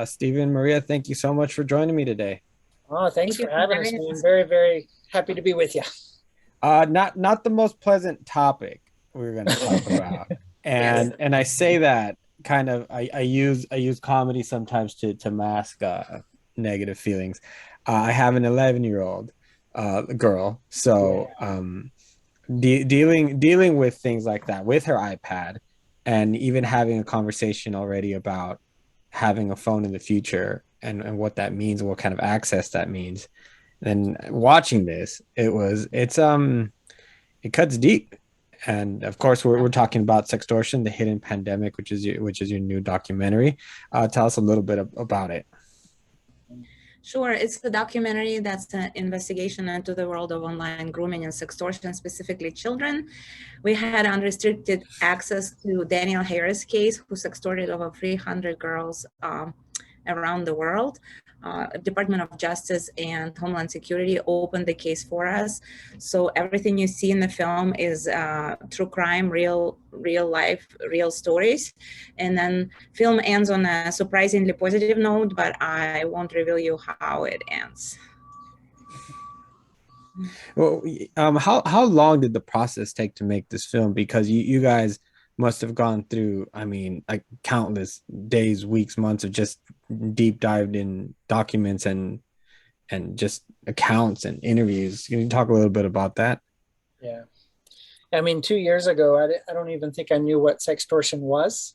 Stephen, Maria, thank you so much for joining me today. Oh, thanks Thank you for for having us. having I'm us. very, very happy to be with you. Not the most pleasant topic we're going to talk about, Yes. and I say that kind of I use comedy sometimes to mask negative feelings. I have an 11-year-old girl, Yeah. so dealing with things like that with her iPad, and even having a conversation already about having a phone in the future and what that means, what kind of access that means. And watching this, it cuts deep. And of course, we're talking about Sextortion, the hidden pandemic, which is your new documentary. Tell us a little bit about it. Sure, it's a documentary that's an investigation into the world of online grooming and sextortion, specifically children. We had unrestricted access to Daniel Harris' case, who sextorted over 300 girls around the world. Department of Justice and Homeland Security opened the case for us. So everything you see in the film is true crime, real life, real stories. And then film ends on a surprisingly positive note, but I won't reveal you how it ends. Well, how long did the process take to make this film? Because you guys must have gone through, I mean, like countless days, weeks, months of just deep dived in documents and just accounts and interviews. Can you talk a little bit about that? Yeah. I mean, 2 years ago, I don't even think I knew what sextortion was.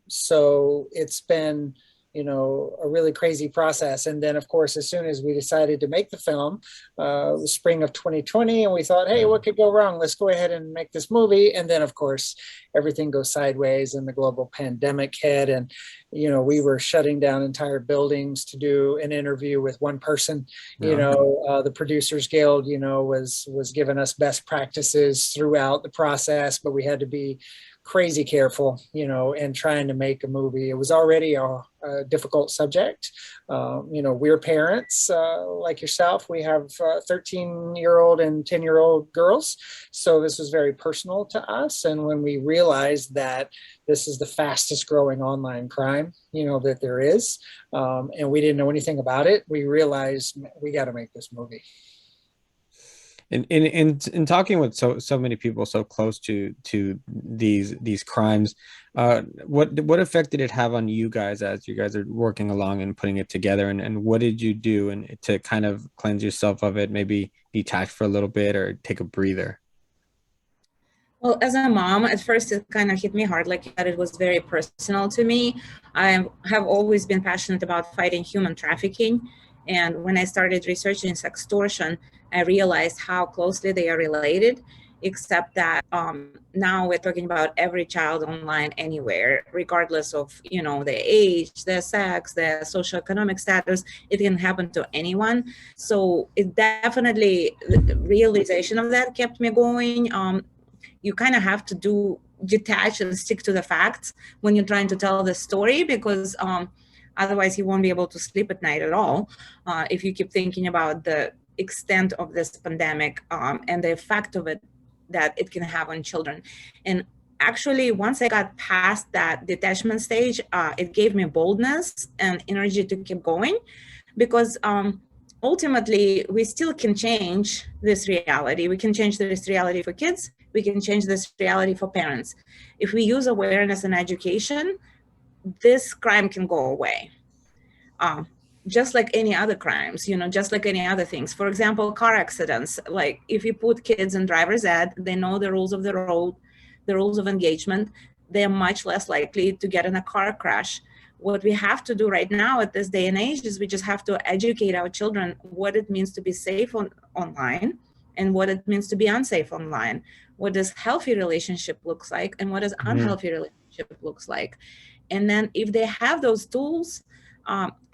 So it's been, a really crazy process. And then, of course, as soon as we decided to make the film, it was spring of 2020, and we thought, hey, what could go wrong? Let's go ahead and make this movie. And then, of course, everything goes sideways and the global pandemic hit. And, we were shutting down entire buildings to do an interview with one person. Yeah. The Producers Guild, was giving us best practices throughout the process, but we had to be crazy careful, and trying to make a movie. It was already a difficult subject. We're parents like yourself. We have 13-year-old and 10-year-old girls. So this was very personal to us. And when we realized that this is the fastest growing online crime, that there is, and we didn't know anything about it, we realized we got to make this movie. In talking with so many people so close to these crimes, what effect did it have on you guys as you guys are working along and putting it together, and what did you do and to kind of cleanse yourself of it, maybe detach for a little bit or take a breather? Well, as a mom, at first it kind of hit me hard, like that it was very personal to me. I have always been passionate about fighting human trafficking. And when I started researching sextortion, I realized how closely they are related, except that now we're talking about every child online anywhere, regardless of, their age, their sex, their socioeconomic status. It can happen to anyone. So it definitely, the realization of that kept me going. You kind of have to detach and stick to the facts when you're trying to tell the story, because otherwise you won't be able to sleep at night at all if you keep thinking about the extent of this pandemic and the effect of it that it can have on children. And actually, once I got past that detachment stage, it gave me boldness and energy to keep going, because ultimately we still can change this reality. We can change this reality for kids. We can change this reality for parents. If we use awareness and education, this crime can go away. Um, just like any other crimes, just like any other things. For example, car accidents. Like if you put kids in driver's ed, they know the rules of the road, the rules of engagement. They're much less likely to get in a car crash. What we have to do right now at this day and age is we just have to educate our children what it means to be safe online and what it means to be unsafe online. What does healthy relationship looks like and what does Mhm. unhealthy relationship looks like. And then if they have those tools,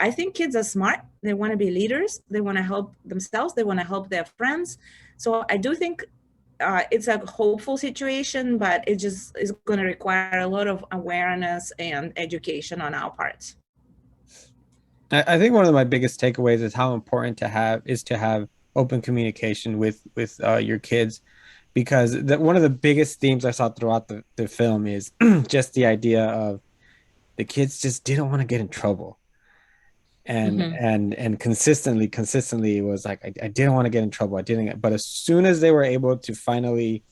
I think kids are smart. They want to be leaders. They want to help themselves. They want to help their friends. So I do think it's a hopeful situation, but it just is going to require a lot of awareness and education on our parts. I think one of my biggest takeaways is how important to have open communication with your kids, because one of the biggest themes I saw throughout the film is just the idea of the kids just didn't want to get in trouble. And Hmm. consistently it was like I didn't want to get in trouble. I didn't, but as soon as they were able to finally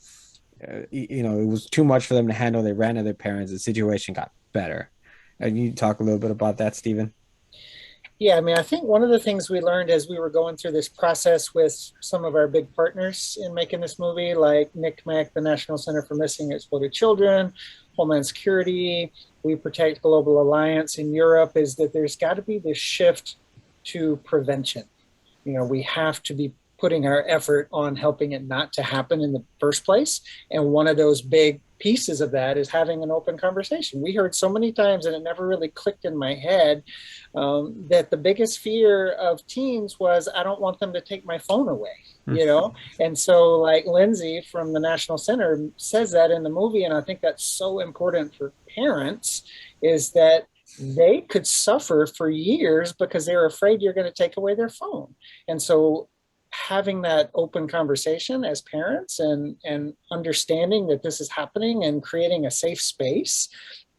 it was too much for them to handle, they ran to their parents, the situation got better. And you talk a little bit about that, Stephen? Yeah, I mean, I think one of the things we learned as we were going through this process with some of our big partners in making this movie, like NCMEC, the National Center for Missing and Exploited Children, Homeland Security, We Protect Global Alliance in Europe, is that there's got to be this shift to prevention. You know, we have to be putting our effort on helping it not to happen in the first place. And one of those big pieces of that is having an open conversation. We heard so many times, and it never really clicked in my head, that the biggest fear of teens was, I don't want them to take my phone away, you know? And so, like Lindsay from the National Center says that in the movie, and I think that's so important for parents, is that they could suffer for years because they're afraid you're going to take away their phone. And so having that open conversation as parents and understanding that this is happening and creating a safe space.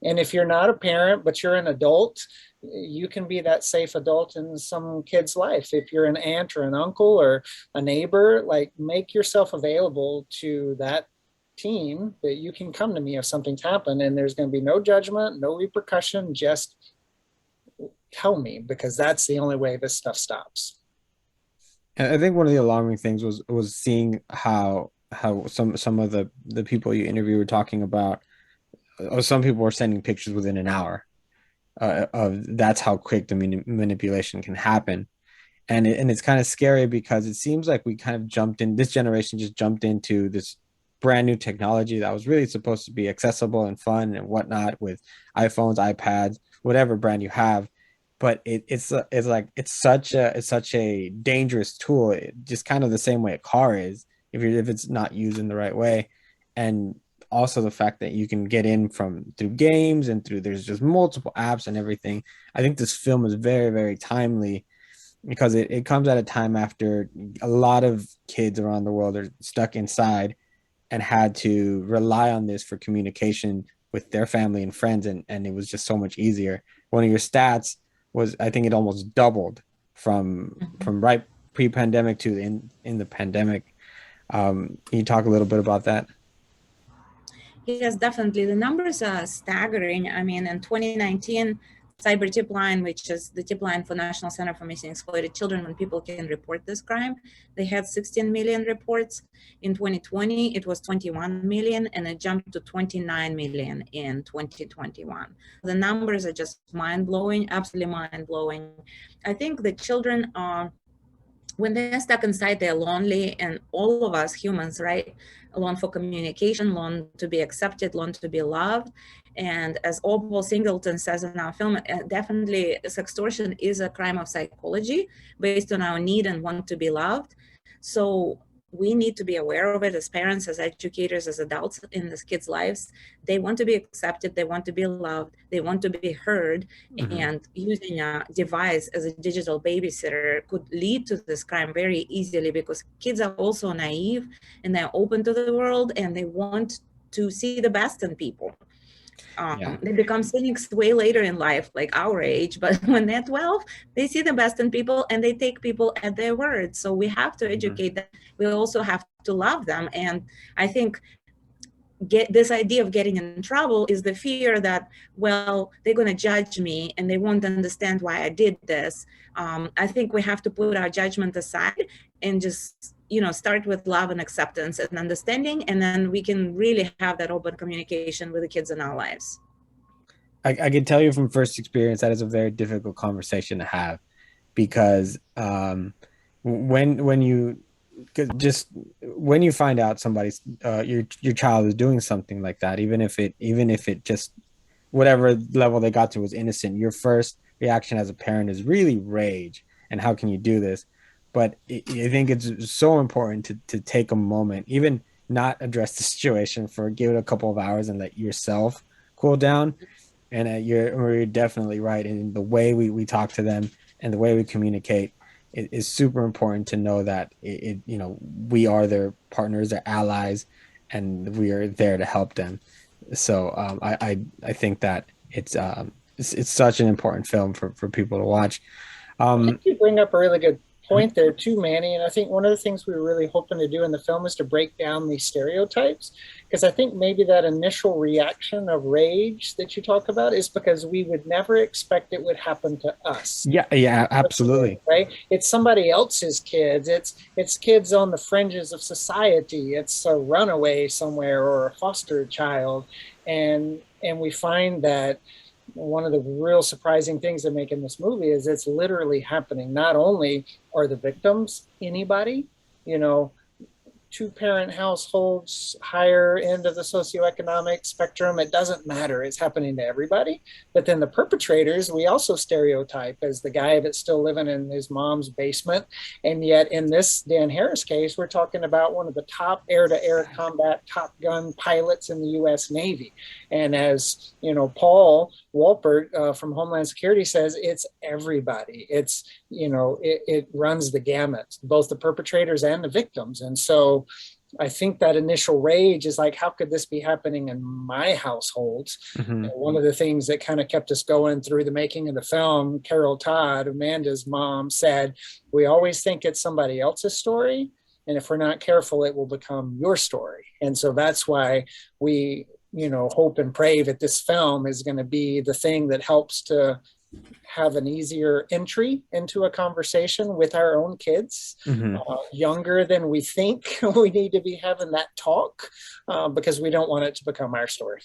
And if you're not a parent, but you're an adult, you can be that safe adult in some kid's life. If you're an aunt or an uncle or a neighbor, like make yourself available to that team that you can come to me if something's happened, and there's going to be no judgment, no repercussion, just tell me, because that's the only way this stuff stops. And I think one of the alarming things was seeing how some of the people you interview were talking about, some people were sending pictures within an hour. Of that's how quick the manipulation can happen. And it's kind of scary because it seems like we kind of jumped in, this generation just jumped into this brand new technology that was really supposed to be accessible and fun and whatnot, with iPhones, iPads, whatever brand you have. But it's like it's such a dangerous tool, just kind of the same way a car is if it's not used in the right way. And also the fact that you can get in from through games and through, there's just multiple apps and everything. I think this film is very, very timely because it comes at a time after a lot of kids around the world are stuck inside and had to rely on this for communication with their family and friends, and it was just so much easier. One of your stats was, I think it almost doubled from right pre-pandemic to in the pandemic. Can you talk a little bit about that? Yes, definitely. The numbers are staggering. I mean, in 2019, cyber tip line, which is the tip line for National Center for Missing and Exploited Children, when people can report this crime, they had 16 million reports. In 2020, it was 21 million, and it jumped to 29 million in 2021. The numbers are just mind-blowing, absolutely mind-blowing. I think the children are, when they're stuck inside, they're lonely, and all of us humans, right, long for communication, long to be accepted, long to be loved. And as Opal Singleton says in our film, definitely sextortion is a crime of psychology based on our need and want to be loved. So we need to be aware of it as parents, as educators, as adults in these kids' lives. They want to be accepted, they want to be loved, they want to be heard. Mm-hmm. And using a device as a digital babysitter could lead to this crime very easily, because kids are also naive and they're open to the world and they want to see the best in people. Yeah. They become cynics way later in life, like our age, but when they're 12, they see the best in people and they take people at their word. So we have to educate them. We also have to love them. And I think this idea of getting in trouble is the fear that, well, they're going to judge me and they won't understand why I did this. I think we have to put our judgment aside and just, start with love and acceptance and understanding, and then we can really have that open communication with the kids in our lives. I can tell you from first experience that is a very difficult conversation to have, because when you just when you find out somebody's your child is doing something like that, even if it just, whatever level they got to was innocent, your first reaction as a parent is really rage and how can you do this. But I think it's so important to take a moment, even not address the situation, for give it a couple of hours and let yourself cool down. And you're definitely right in the way we talk to them and the way we communicate. It is super important to know that we are their partners, their allies, and we are there to help them. So I think that it's it's such an important film for people to watch. I think Um, you bring up a really good point there too, Manny. And I think one of the things we were really hoping to do in the film is to break down these stereotypes. Because I think maybe that initial reaction of rage that you talk about is because we would never expect it would happen to us. yeah, yeah, absolutely. Right? It's somebody else's kids. It's kids on the fringes of society. It's a runaway somewhere or a foster child. And we find that one of the real surprising things that make in this movie is it's literally happening. Not only are the victims anybody, you know, two-parent households, higher end of the socioeconomic spectrum, it doesn't matter. It's happening to everybody. But then the perpetrators, we also stereotype as the guy that's still living in his mom's basement. And yet in this Dan Harris case, we're talking about one of the top air-to-air combat Top Gun pilots in the U.S. Navy. And as, you know, Paul Walpert from Homeland Security says, it's everybody. It's, you know, it runs the gamut, both the perpetrators and the victims. And so I think that initial rage is like, how could this be happening in my household? Mm-hmm. One of the things that kind of kept us going through the making of the film, Carol Todd, Amanda's mom, said, we always think it's somebody else's story. And if we're not careful, it will become your story. And so that's why we, you know, hope and pray that this film is going to be the thing that helps to have an easier entry into a conversation with our own kids, Mm-hmm. younger than we think we need to be having that talk, because we don't want it to become our story.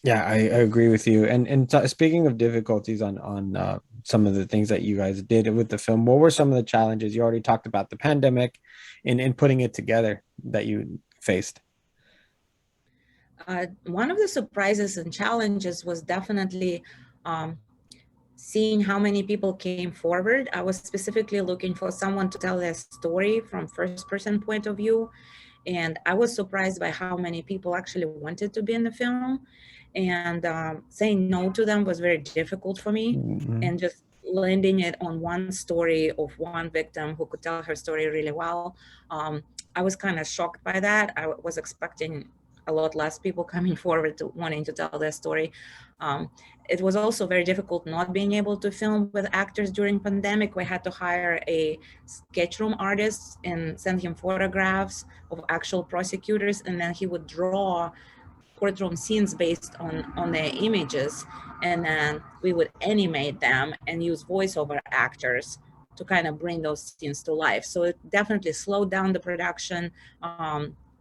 Yeah, I agree with you. And speaking of difficulties on some of the things that you guys did with the film, what were some of the challenges? You already talked about the pandemic in putting it together that you faced. One of the surprises and challenges was definitely seeing how many people came forward. I was specifically looking for someone to tell their story from first person point of view. And I was surprised by how many people actually wanted to be in the film. And saying no to them was very difficult for me. Mm-hmm. And just landing it on one story of one victim who could tell her story really well. I was kind of shocked by that. I was expecting a lot less people coming forward to wanting to tell their story. It was also very difficult not being able to film with actors during pandemic. We had to hire a sketch room artist and send him photographs of actual prosecutors, and then he would draw courtroom scenes based on their images, and then we would animate them and use voiceover actors to kind of bring those scenes to life. So it definitely slowed down the production.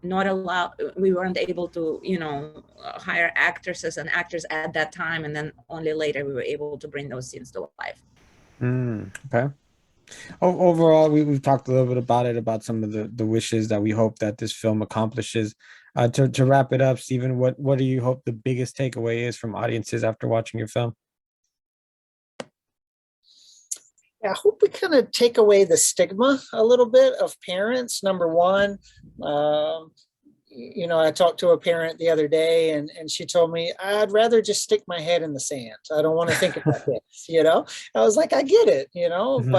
We weren't able to, you know, hire actresses and actors at that time, and then only later we were able to bring those scenes to life. Okay. Overall, we've talked a little bit about it, about some of the wishes that we hope that this film accomplishes. To wrap it up, Stephen, what do you hope the biggest takeaway is from audiences after watching your film? Yeah, I hope we kind of take away the stigma a little bit of parents. Number one, you know, I talked to a parent the other day, and she told me, I'd rather just stick my head in the sand. I don't want to think about this, you know? I was like, I get it, you know, Mm-hmm.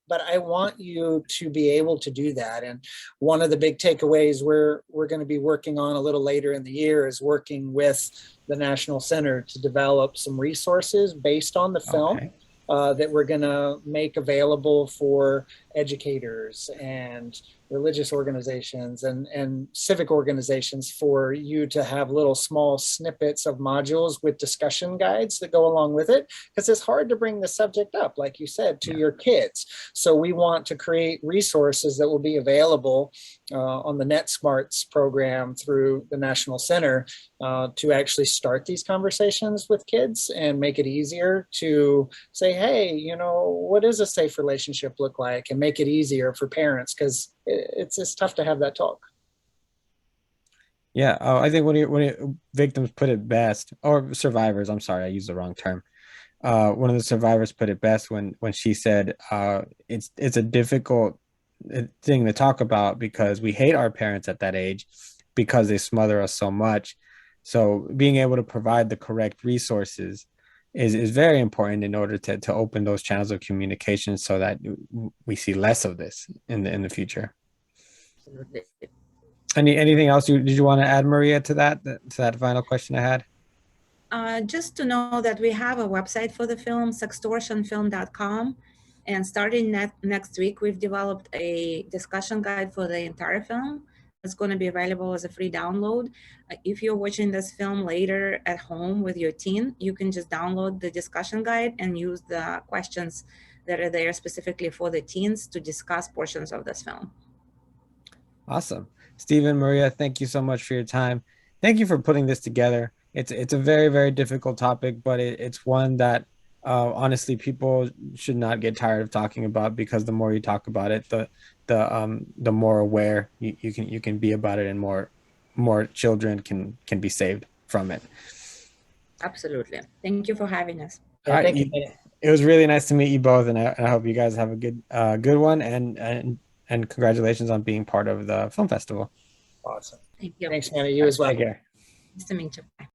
but I want you to be able to do that. And one of the big takeaways we're going to be working on a little later in the year is working with the National Center to develop some resources based on the film. Okay. That we're going to make available for educators and religious organizations and civic organizations, for you to have little small snippets of modules with discussion guides that go along with it, because it's hard to bring the subject up, like you said, to your kids. So we want to create resources that will be available on the NetSmarts program through the National Center to actually start these conversations with kids and make it easier to say, hey, you know, what does a safe relationship look like? And make it easier for parents, because it's tough to have that talk. Yeah, I think victims put it best, or survivors. I'm sorry, I used the wrong term. One of the survivors put it best when she said, it's a difficult thing to talk about because we hate our parents at that age because they smother us so much. So being able to provide the correct resources is very important in order to open those channels of communication so that we see less of this in the future. Anything else did you want to add, Maria, to that final question I had? Just to know that we have a website for the film, sextortionfilm.com. And starting next week, we've developed a discussion guide for the entire film. It's going to be available as a free download. If you're watching this film later at home with your teen, you can just download the discussion guide and use the questions that are there specifically for the teens to discuss portions of this film. Awesome. Stephen, Maria, thank you so much for your time. Thank you for putting this together. It's a very, very difficult topic, but it's one that honestly people should not get tired of talking about, because the more you talk about it, the more aware you can be about it, and more children can be saved from it. Absolutely. Thank you for having us. All right. Thank you. It was really nice to meet you both, and I hope you guys have a good one, and congratulations on being part of the film festival. Awesome. Thank you. Thanks, Hannah. You as well. Take care. Nice to meet you. Bye.